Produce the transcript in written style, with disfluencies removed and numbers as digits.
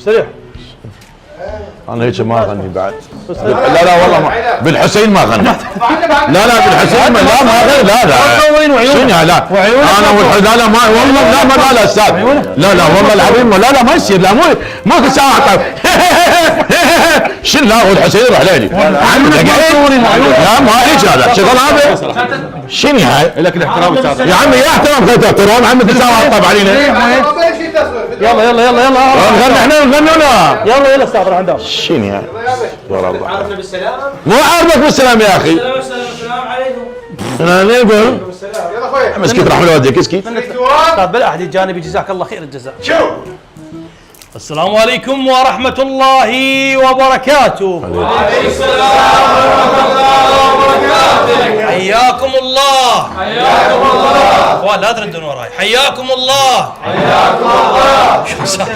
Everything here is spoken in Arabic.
استريح. انا هيك ما اغني بعد. لا لا والله ما بالحسين ما غنى. لا لا بالحسين ما غنى. لا لا شنو لا انا والحسين لا ما والله لا لا استاذ. لا لا والله العظيم لا لا ما يصير. لا مو ساعه شنو لا والحسين يروح ليلي عمك لا ما هيك هذا شغل هذا شنو هاي لك الاحترام استاذ يا عمي يا احترام خذ احترام عمك تساوي طب علينا. يلا يلا يلا يلا نغني احنا نغني ولا يلا يلا استاذ عندهم. شنو هاي والله عرفنا بالسلامة. مو عارفك بالسلام يا اخي. السلام عليكم. انا نقول يلا اخوي مسكت رحمه والديك اسكت. استاذ بالاحد الجانبي جزاك الله خير الجزاء. شوف السلام عليكم ورحمة الله وبركاته. وعليكم السلام ورحمة الله وبركاته. حياكم الله. حياكم الله. اخوان لا تردون وراي. حياكم الله. حياكم الله. السلام